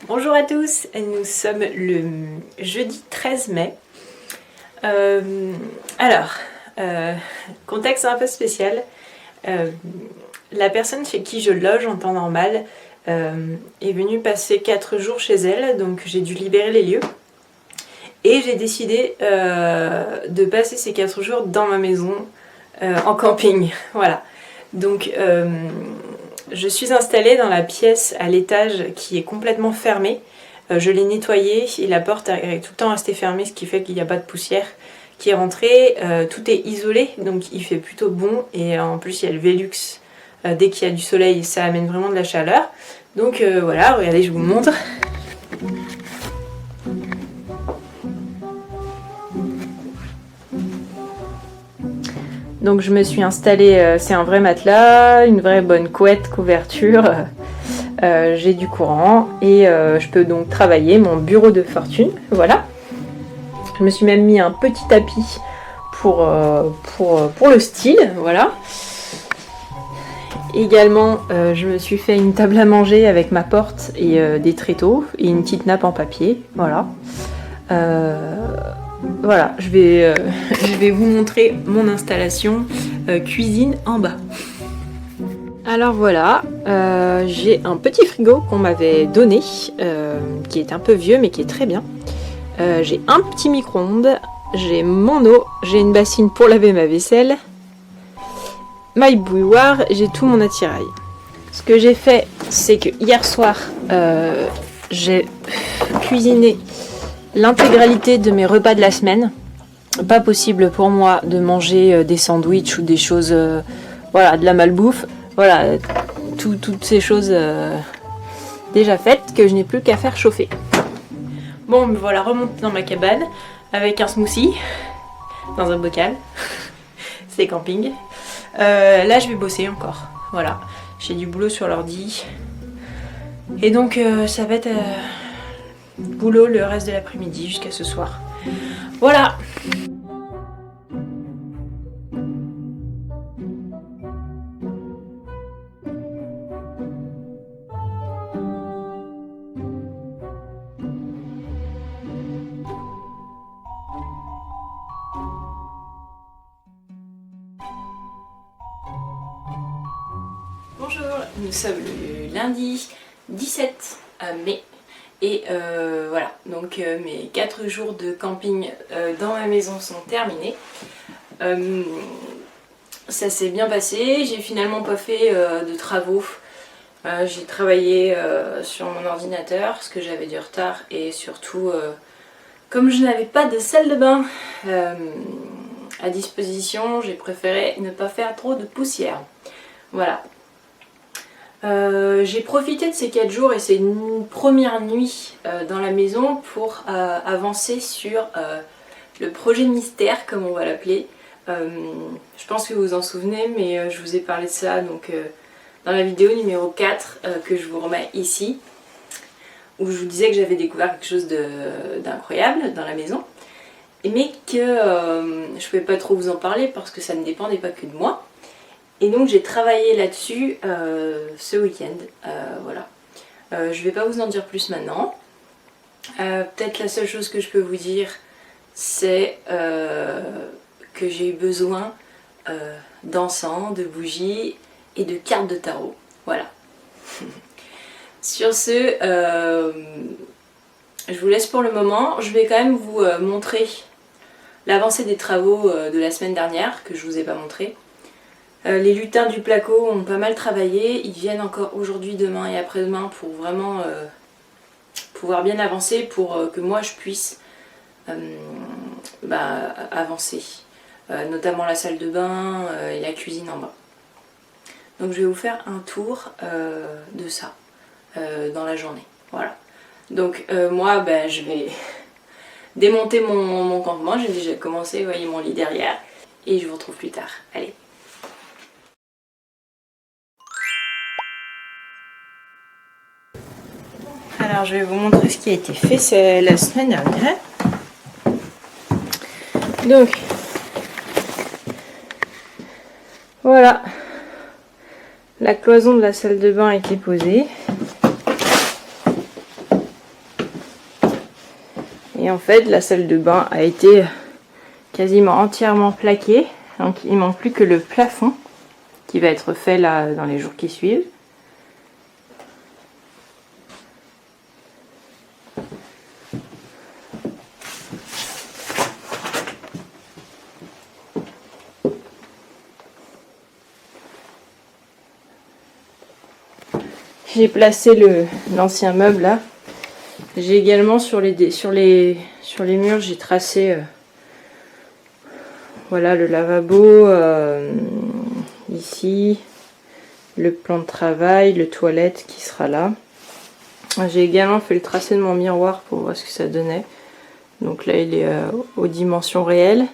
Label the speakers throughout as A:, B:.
A: Bonjour à tous, nous sommes le jeudi 13 mai. Contexte un peu spécial. La personne chez qui je loge en temps normal est venue passer 4 jours chez elle, donc j'ai dû libérer les lieux. Et j'ai décidé de passer ces 4 jours dans ma maison en camping. Voilà. Donc je suis installée dans la pièce à l'étage qui est complètement fermée. Je l'ai nettoyée et la porte est tout le temps restée fermée, ce qui fait qu'il n'y a pas de poussière qui est rentrée. Tout est isolé, donc il fait plutôt bon. Et en plus, il y a le Velux. Dès qu'il y a du soleil, ça amène vraiment de la chaleur. Donc voilà, regardez, je vous montre. Donc je me suis installée, c'est un vrai matelas, une vraie bonne couette, couverture, j'ai du courant et je peux donc travailler mon bureau de fortune, voilà. Je me suis même mis un petit tapis pour le style, voilà. Également, je me suis fait une table à manger avec ma porte et des tréteaux et une petite nappe en papier, voilà. Voilà, je vais vous montrer mon installation cuisine en bas. Alors voilà, j'ai un petit frigo qu'on m'avait donné, qui est un peu vieux mais qui est très bien. J'ai un petit micro-ondes, j'ai mon eau, j'ai une bassine pour laver ma vaisselle, ma bouilloire, j'ai tout mon attirail. Ce que j'ai fait, c'est que hier soir, j'ai cuisiné l'intégralité de mes repas de la semaine. Pas possible pour moi de manger des sandwichs ou des choses, voilà, de la malbouffe. Voilà, toutes ces choses déjà faites que je n'ai plus qu'à faire chauffer. Bon, me voilà remontée dans ma cabane avec un smoothie dans un bocal. C'est camping. Là, je vais bosser encore. Voilà, j'ai du boulot sur l'ordi. Et donc, ça va être boulot le reste de l'après-midi jusqu'à ce soir. Voilà. Bonjour, nous sommes le lundi 17 mai. Et voilà, donc mes 4 jours de camping dans ma maison sont terminés. Ça s'est bien passé, j'ai finalement pas fait de travaux. J'ai travaillé sur mon ordinateur parce que j'avais du retard et surtout comme je n'avais pas de salle de bain à disposition, j'ai préféré ne pas faire trop de poussière. Voilà. J'ai profité de ces 4 jours et c'est une première nuit dans la maison pour avancer sur le projet mystère, comme on va l'appeler. Je pense que vous vous en souvenez, mais je vous ai parlé de ça donc, dans la vidéo numéro 4 que je vous remets ici, où je vous disais que j'avais découvert quelque chose d'incroyable dans la maison, mais que je ne pouvais pas trop vous en parler parce que ça ne dépendait pas que de moi. Et donc j'ai travaillé là-dessus ce week-end, voilà. Je vais pas vous en dire plus maintenant. Peut-être la seule chose que je peux vous dire, c'est que j'ai eu besoin d'encens, de bougies et de cartes de tarot. Voilà. Sur ce, je vous laisse pour le moment. Je vais quand même vous montrer l'avancée des travaux de la semaine dernière, que je vous ai pas montré. Les lutins du placo ont pas mal travaillé, ils viennent encore aujourd'hui, demain et après-demain pour vraiment pouvoir bien avancer pour que moi je puisse avancer. Notamment la salle de bain et la cuisine en bas. Donc je vais vous faire un tour de ça dans la journée. Voilà. Donc moi je vais démonter mon campement, j'ai déjà commencé, vous voyez mon lit derrière. Et je vous retrouve plus tard. Allez. Alors je vais vous montrer ce qui a été fait la semaine dernière. Donc voilà, la cloison de la salle de bain a été posée. Et en fait, la salle de bain a été quasiment entièrement plaquée. Donc il manque plus que le plafond qui va être fait là dans les jours qui suivent. J'ai placé l'ancien meuble là. J'ai également sur les murs, j'ai tracé voilà le lavabo, ici, le plan de travail, le toilette qui sera là. J'ai également fait le tracé de mon miroir pour voir ce que ça donnait. Donc là il est aux dimensions réelles.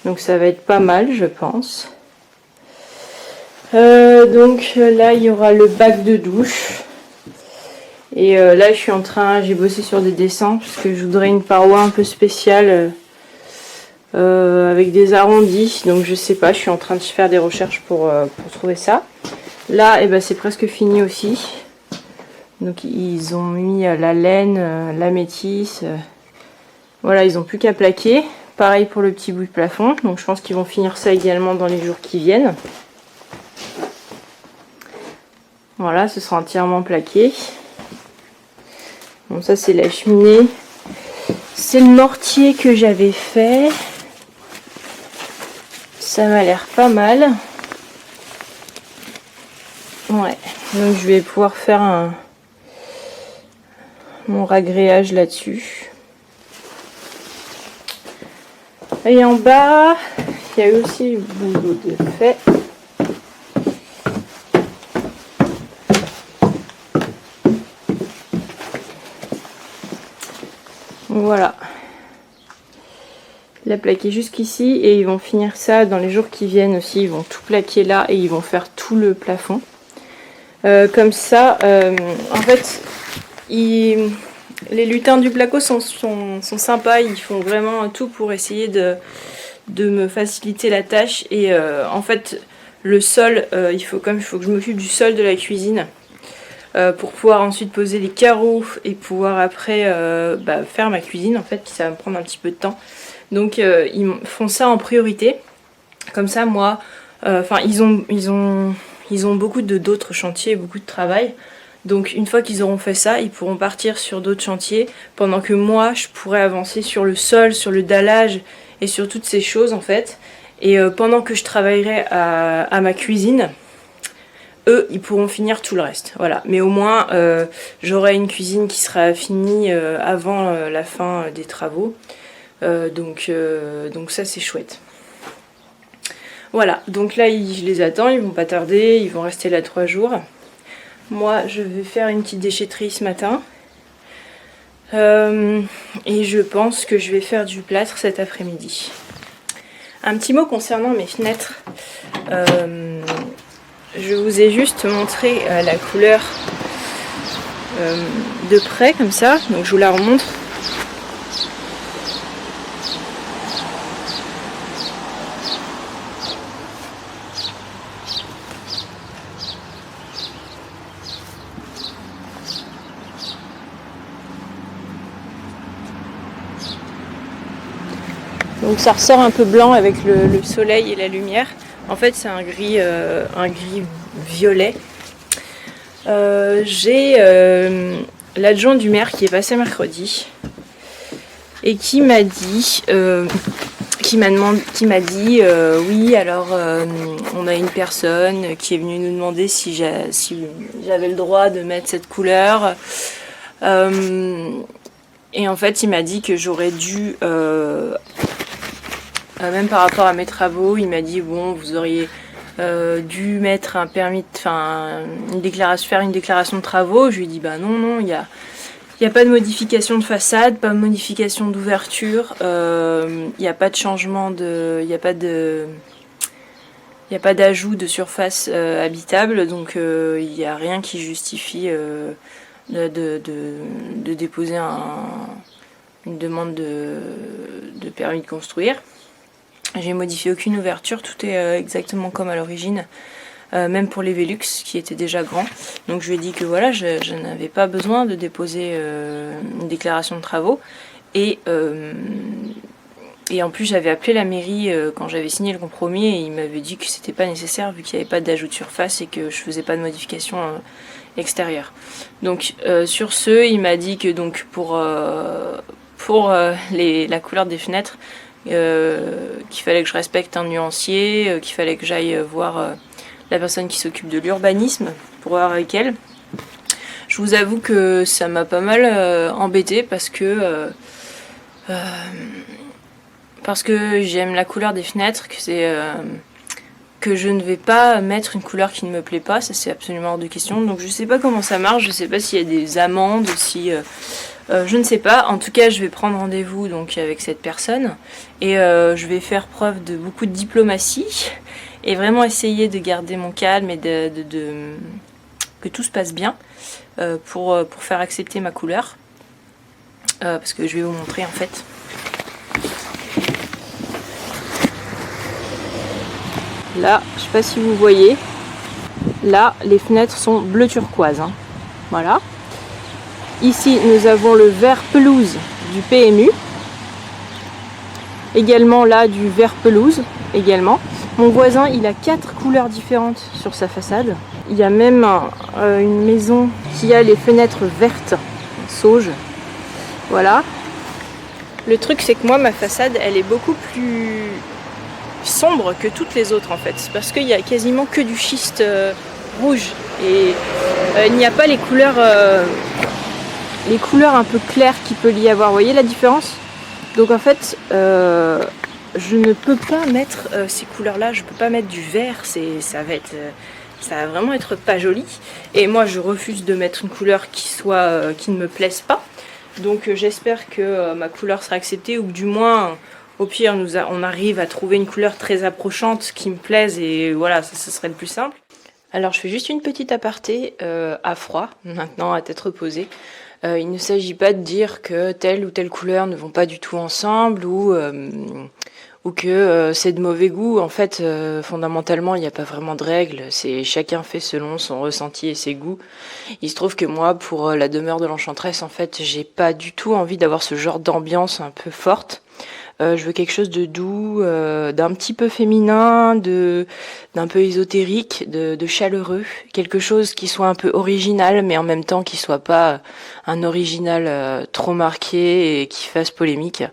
A: Donc ça va être pas mal je pense. Donc là il y aura le bac de douche. Et là je suis en train, j'ai bossé sur des dessins parce que je voudrais une paroi un peu spéciale avec des arrondis. Donc je sais pas, je suis en train de faire des recherches pour trouver ça. Là et ben, c'est presque fini aussi. Donc ils ont mis la laine, la métisse. Voilà, ils n'ont plus qu'à plaquer. Pareil pour le petit bout de plafond. Donc je pense qu'ils vont finir ça également dans les jours qui viennent. Voilà, ce sera entièrement plaqué. Bon, ça c'est la cheminée. C'est le mortier que j'avais fait. Ça m'a l'air pas mal. Ouais, donc je vais pouvoir faire mon ragréage là-dessus. Et en bas, il y a eu aussi le boulot de fait. Voilà. Il a plaqué jusqu'ici et ils vont finir ça dans les jours qui viennent aussi. Ils vont tout plaquer là et ils vont faire tout le plafond. Comme ça, en fait, les lutins du placo sont sympas. Ils font vraiment tout pour essayer de me faciliter la tâche. Et en fait, le sol, il faut que je m'occupe du sol de la cuisine. Pour pouvoir ensuite poser les carreaux et pouvoir après faire ma cuisine en fait, ça va me prendre un petit peu de temps. Donc ils font ça en priorité. Comme ça moi, ils ont beaucoup d'autres chantiers, beaucoup de travail. Donc une fois qu'ils auront fait ça, ils pourront partir sur d'autres chantiers pendant que moi je pourrais avancer sur le sol, sur le dallage et sur toutes ces choses en fait. Et pendant que je travaillerai à ma cuisine, eux, ils pourront finir tout le reste. Voilà. Mais au moins, j'aurai une cuisine qui sera finie avant la fin des travaux. Donc ça, c'est chouette. Voilà. Donc là, je les attends. Ils vont pas tarder. Ils vont rester là 3 jours. Moi, je vais faire une petite déchetterie ce matin. Et je pense que je vais faire du plâtre cet après-midi. Un petit mot concernant mes fenêtres. Je vous ai juste montré la couleur de près comme ça, donc je vous la remontre. Donc ça ressort un peu blanc avec le soleil et la lumière. En fait c'est un gris violet. J'ai l'adjoint du maire qui est passé mercredi et qui m'a dit oui alors on a une personne qui est venue nous demander si j'avais le droit de mettre cette couleur. Et en fait il m'a dit que j'aurais dû même par rapport à mes travaux, il m'a dit bon vous auriez dû mettre un permis, faire une déclaration de travaux. Je lui ai dit bah non, il y a pas de modification de façade, pas de modification d'ouverture, il n'y a pas de changement il n'y a pas d'ajout de surface habitable, donc il n'y a rien qui justifie de déposer une demande de permis de construire. J'ai modifié aucune ouverture, tout est exactement comme à l'origine. même pour les Velux qui étaient déjà grands. Donc je lui ai dit que voilà, je n'avais pas besoin de déposer une déclaration de travaux. Et en plus j'avais appelé la mairie quand j'avais signé le compromis et il m'avait dit que c'était pas nécessaire vu qu'il n'y avait pas d'ajout de surface et que je faisais pas de modification extérieure. Donc sur ce, il m'a dit que donc pour la couleur des fenêtres, qu'il fallait que je respecte un nuancier, qu'il fallait que j'aille voir la personne qui s'occupe de l'urbanisme pour voir avec elle. Je vous avoue que ça m'a pas mal embêtée parce que j'aime la couleur des fenêtres, que je ne vais pas mettre une couleur qui ne me plaît pas, ça c'est absolument hors de question. Donc je sais pas comment ça marche, je sais pas s'il y a des amendes, si je ne sais pas. En tout cas, je vais prendre rendez-vous donc avec cette personne et je vais faire preuve de beaucoup de diplomatie et vraiment essayer de garder mon calme et que tout se passe bien pour faire accepter ma couleur. Parce que je vais vous montrer en fait. Là, je sais pas si vous voyez, là les fenêtres sont bleu turquoise. Hein. Voilà. Ici, nous avons le vert pelouse du PMU. Également là du vert pelouse également. Mon voisin, il a 4 couleurs différentes sur sa façade. Il y a même une maison qui a les fenêtres vertes, sauge. Voilà. Le truc, c'est que moi, ma façade, elle est beaucoup plus sombre que toutes les autres en fait, parce qu'il y a quasiment que du schiste rouge et il n'y a pas les couleurs un peu claires qu'il peut y avoir. Vous voyez la différence? Donc en fait je ne peux pas mettre ces couleurs là, je peux pas mettre du vert, ça va vraiment être pas joli et moi je refuse de mettre une couleur qui ne me plaise pas. Donc j'espère que ma couleur sera acceptée ou que du moins au pire, on arrive à trouver une couleur très approchante qui me plaise et voilà, ça serait le plus simple. Alors je fais juste une petite aparté à froid, maintenant à tête reposée. Il ne s'agit pas de dire que telle ou telle couleur ne vont pas du tout ensemble ou que c'est de mauvais goût. En fait, fondamentalement, il n'y a pas vraiment de règles. C'est chacun fait selon son ressenti et ses goûts. Il se trouve que moi, pour la demeure de l'Enchantresse, en fait, j'ai pas du tout envie d'avoir ce genre d'ambiance un peu forte. Je veux quelque chose de doux, d'un petit peu féminin, d'un peu ésotérique, de chaleureux, quelque chose qui soit un peu original, mais en même temps qui soit pas un original trop marqué et qui fasse polémique.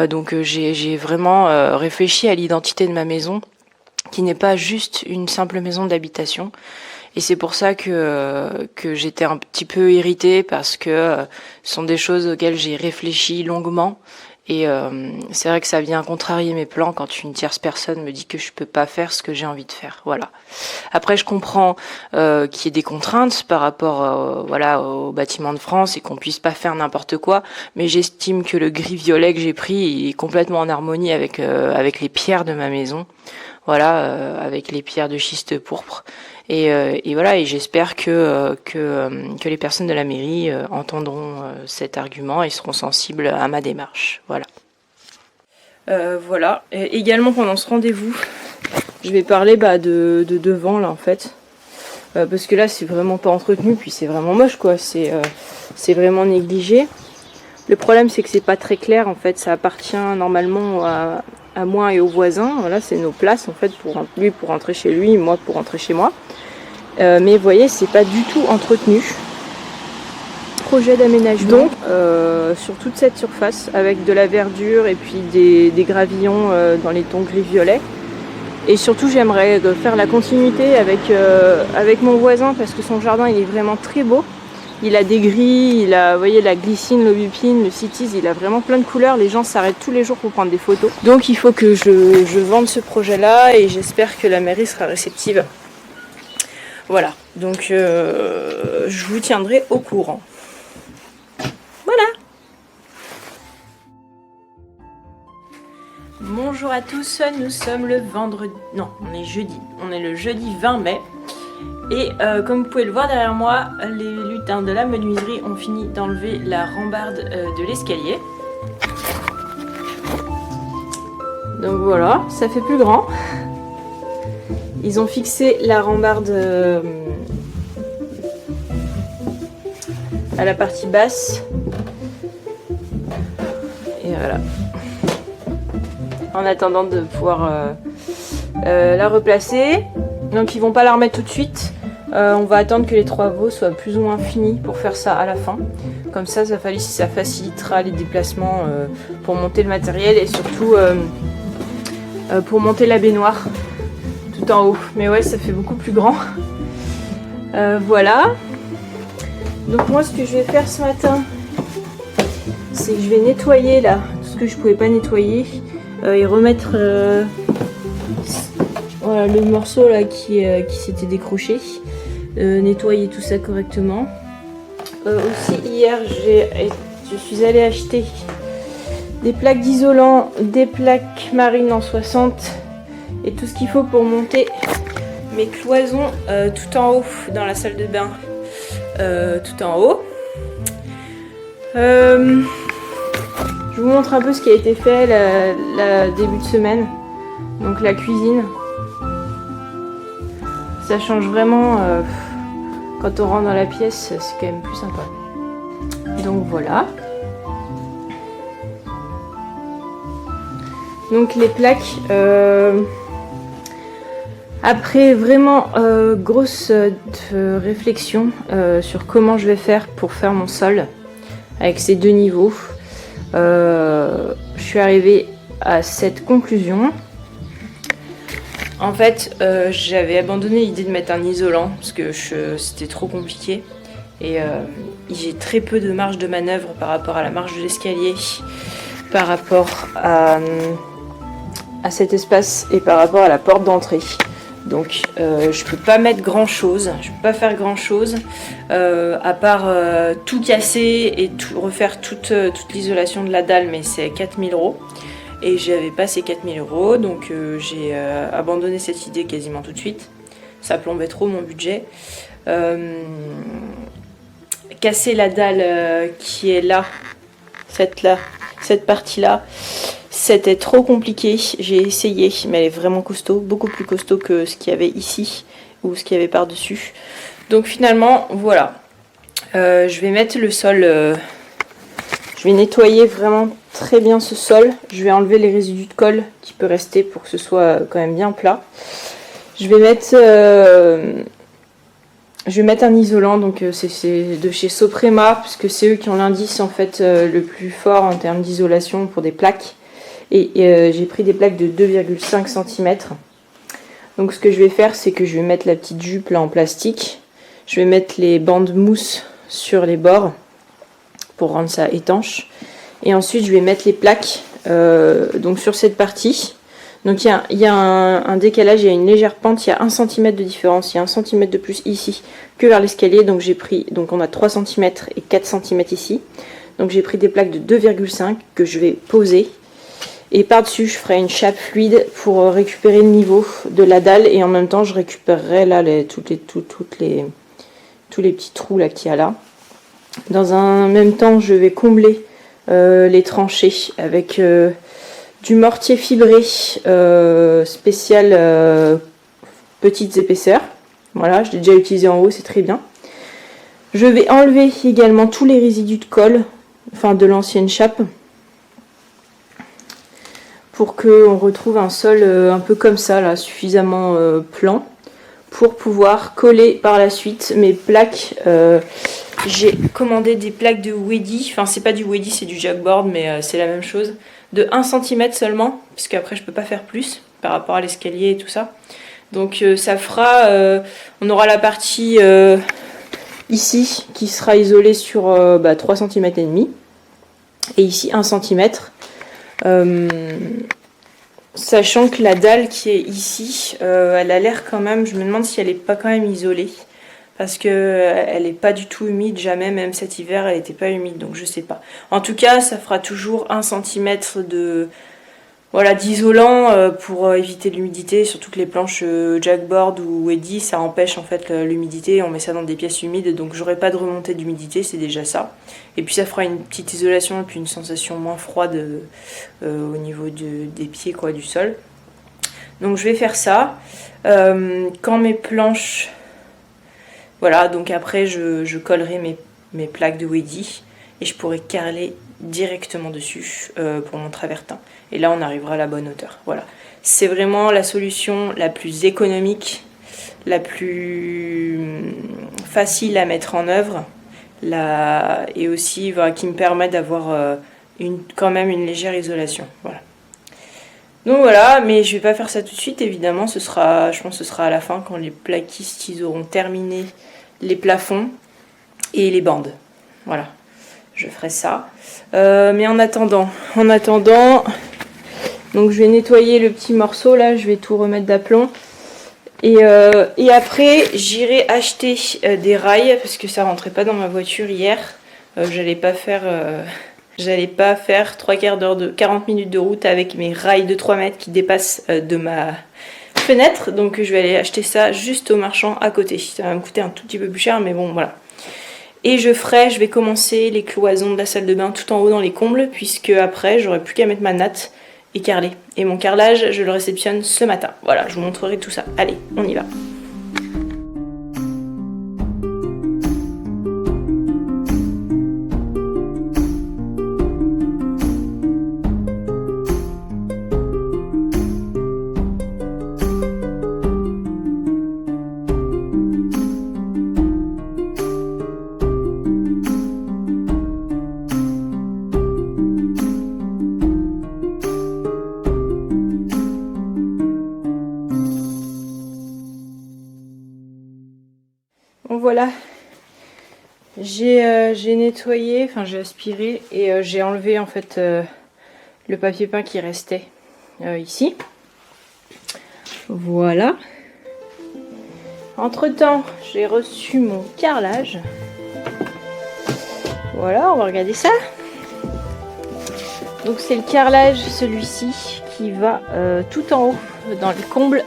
A: Donc j'ai vraiment réfléchi à l'identité de ma maison, qui n'est pas juste une simple maison d'habitation. Et c'est pour ça que j'étais un petit peu irritée parce que ce sont des choses auxquelles j'ai réfléchi longuement. Et c'est vrai que ça vient contrarier mes plans quand une tierce personne me dit que je peux pas faire ce que j'ai envie de faire. Voilà. Après, je comprends qu'il y ait des contraintes par rapport au bâtiment de France et qu'on puisse pas faire n'importe quoi, mais j'estime que le gris-violet que j'ai pris est complètement en harmonie avec les pierres de ma maison. Voilà, avec les pierres de schiste pourpre. Et voilà, et j'espère que les personnes de la mairie entendront cet argument et seront sensibles à ma démarche. Voilà. Voilà. Et également pendant ce rendez-vous, je vais parler de devant là en fait, parce que là c'est vraiment pas entretenu, puis c'est vraiment moche quoi. C'est vraiment négligé. Le problème c'est que c'est pas très clair en fait. Ça appartient normalement à moi et aux voisins. Voilà, c'est nos places en fait, lui pour rentrer chez lui, moi pour rentrer chez moi. Mais vous voyez, c'est pas du tout entretenu. Projet d'aménagement sur toute cette surface avec de la verdure et puis des gravillons dans les tons gris-violet. Et surtout, j'aimerais faire la continuité avec mon voisin parce que son jardin il est vraiment très beau. Il a des gris, il a, vous voyez, la glycine, l'obupine, le cities, il a vraiment plein de couleurs. Les gens s'arrêtent tous les jours pour prendre des photos. Donc il faut que je vende ce projet-là et j'espère que la mairie sera réceptive. Voilà, donc je vous tiendrai au courant. Voilà. Bonjour à tous, nous sommes le vendredi... Non, on est jeudi. On est le jeudi 20 mai. Et comme vous pouvez le voir derrière moi, les lutins de la menuiserie ont fini d'enlever la rambarde de l'escalier. Donc voilà, ça fait plus grand. Ils ont fixé la rambarde à la partie basse. Et voilà. En attendant de pouvoir la replacer. Donc ils vont pas la remettre tout de suite. On va attendre que les travaux soient plus ou moins finis pour faire ça à la fin. Comme ça facilitera les déplacements pour monter le matériel et surtout pour monter la baignoire tout en haut. Mais ouais, ça fait beaucoup plus grand. Voilà. Donc moi, ce que je vais faire ce matin, c'est que je vais nettoyer là tout ce que je pouvais pas nettoyer et remettre voilà, le morceau là qui s'était décroché. Nettoyer tout ça correctement. Aussi hier je suis allée acheter des plaques d'isolant, des plaques marines en 60 et tout ce qu'il faut pour monter mes cloisons tout en haut dans la salle de bain, tout en haut. Je vous montre un peu ce qui a été fait la début de semaine. Donc la cuisine, ça change vraiment. Quand on rentre dans la pièce, c'est quand même plus sympa. Donc voilà. Donc les plaques, après vraiment grosse réflexion sur comment je vais faire pour faire mon sol avec ces deux niveaux, je suis arrivée à cette conclusion. En fait, j'avais abandonné l'idée de mettre un isolant parce que c'était trop compliqué et j'ai très peu de marge de manœuvre par rapport à la marge de l'escalier, par rapport à cet espace et par rapport à la porte d'entrée. Donc je peux pas mettre grand chose, je peux pas faire grand chose à part tout casser et refaire toute l'isolation de la dalle, mais c'est 4000 €. Et j'avais pas ces 4000 €, donc j'ai abandonné cette idée quasiment tout de suite. Ça plombait trop mon budget. Casser la dalle qui est là, cette partie-là, c'était trop compliqué. J'ai essayé, mais elle est vraiment costaud, beaucoup plus costaud que ce qu'il y avait ici ou ce qu'il y avait par-dessus. Donc finalement, voilà. Je vais mettre le sol, je vais nettoyer vraiment très bien ce sol. Je vais enlever les résidus de colle qui peut rester pour que ce soit quand même bien plat. Je vais mettre un isolant, donc c'est de chez Soprema, puisque c'est eux qui ont l'indice en fait le plus fort en termes d'isolation pour des plaques. Et j'ai pris des plaques de 2,5 cm. Donc ce que je vais faire, c'est que je vais mettre la petite jupe là en plastique. Je vais mettre les bandes mousse sur les bords pour rendre ça étanche. Et ensuite, je vais mettre les plaques donc sur cette partie. Donc il y a un décalage, il y a une légère pente, il y a 1 cm de différence, il y a 1 cm de plus ici que vers l'escalier. Donc on a 3 cm et 4 cm ici. Donc j'ai pris des plaques de 2,5 que je vais poser. Et par-dessus, je ferai une chape fluide pour récupérer le niveau de la dalle. Et en même temps, je récupérerai là tous les petits trous là qu'il y a là. Dans un même temps, je vais combler les tranchées avec du mortier fibré spécial petites épaisseurs. Voilà, je l'ai déjà utilisé en haut, c'est très bien. Je vais enlever également tous les résidus de colle, enfin de l'ancienne chape, pour qu'on retrouve un sol un peu comme ça, là, suffisamment plan, pour pouvoir coller par la suite mes plaques. J'ai commandé des plaques de Wedi, enfin c'est pas du Wedi, c'est du Jackboard, mais c'est la même chose, de 1 cm seulement, parce qu'après je peux pas faire plus par rapport à l'escalier et tout ça. Donc ça fera, on aura la partie ici qui sera isolée sur 3 cm et demi, et ici 1 cm. Sachant que la dalle qui est ici, elle a l'air quand même, je me demande si elle n'est pas quand même isolée, parce que elle n'est pas du tout humide, jamais, même cet hiver elle n'était pas humide, donc je sais pas. En tout cas, ça fera toujours 1 cm de, voilà, d'isolant pour éviter l'humidité, surtout que les planches Jackboard ou Wedi, ça empêche en fait l'humidité, on met ça dans des pièces humides, donc j'aurai pas de remontée d'humidité, c'est déjà ça. Et puis ça fera une petite isolation et puis une sensation moins froide au niveau des pieds, quoi, du sol. Donc je vais faire ça. Quand mes planches... Voilà, donc après je collerai mes plaques de Wedi et je pourrai carreler directement dessus pour mon travertin. Et là on arrivera à la bonne hauteur. Voilà. C'est vraiment la solution la plus économique, la plus facile à mettre en œuvre et aussi voilà, qui me permet d'avoir quand même une légère isolation. Voilà. Donc voilà, mais je vais pas faire ça tout de suite évidemment, je pense que ce sera à la fin quand les plaquistes ils auront terminé les plafonds et les bandes. Voilà, je ferai ça. Mais en attendant, donc je vais nettoyer le petit morceau là, je vais tout remettre d'aplomb. Et après, j'irai acheter des rails parce que ça rentrait pas dans ma voiture hier. J'allais pas faire 40 minutes de route avec mes rails de 3 mètres qui dépassent de ma fenêtre. Donc je vais aller acheter ça juste au marchand à côté. Ça va me coûter un tout petit peu plus cher, mais bon, voilà. Et je vais commencer les cloisons de la salle de bain tout en haut dans les combles, puisque après, j'aurai plus qu'à mettre ma natte et carreler. Et mon carrelage, je le réceptionne ce matin. Voilà, je vous montrerai tout ça. Allez, on y va. Bon voilà, j'ai nettoyé, enfin j'ai aspiré et j'ai enlevé en fait le papier peint qui restait ici. Voilà. Entre temps, j'ai reçu mon carrelage. Voilà, on va regarder ça. Donc c'est le carrelage, celui-ci, qui va tout en haut dans le comble.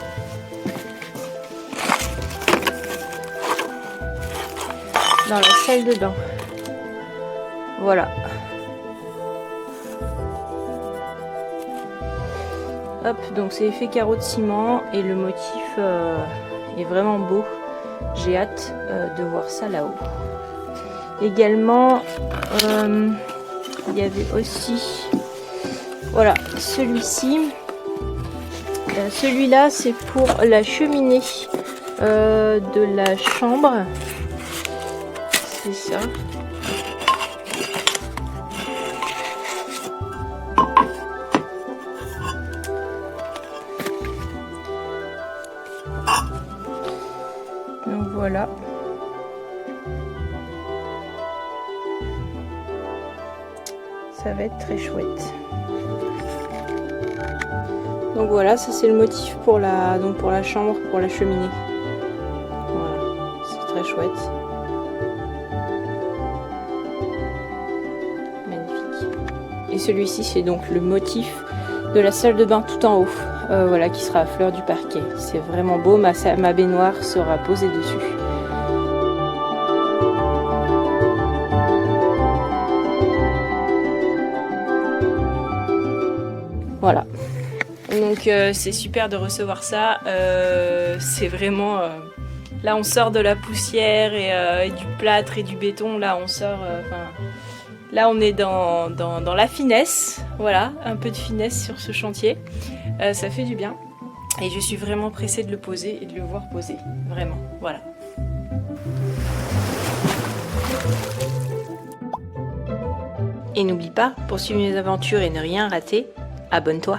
A: Dans la salle de bain. Voilà. Hop, donc c'est effet carreau de ciment et le motif est vraiment beau. J'ai hâte de voir ça là-haut. Également, il y avait aussi, voilà, celui-ci. Celui-là, c'est pour la cheminée de la chambre. C'est ça. Donc voilà. Ça va être très chouette. Donc voilà, ça c'est le motif pour la chambre, pour la cheminée. Voilà, c'est très chouette. Et celui-ci c'est donc le motif de la salle de bain tout en haut, voilà, qui sera à fleur du parquet. C'est vraiment beau, ma baignoire sera posée dessus. Voilà. Donc c'est super de recevoir ça. C'est vraiment... là on sort de la poussière et du plâtre et du béton. Là on sort... Là on est dans la finesse, voilà, un peu de finesse sur ce chantier, ça fait du bien et je suis vraiment pressée de le poser et de le voir poser, vraiment, voilà. Et n'oublie pas, pour suivre mes aventures et ne rien rater, abonne-toi.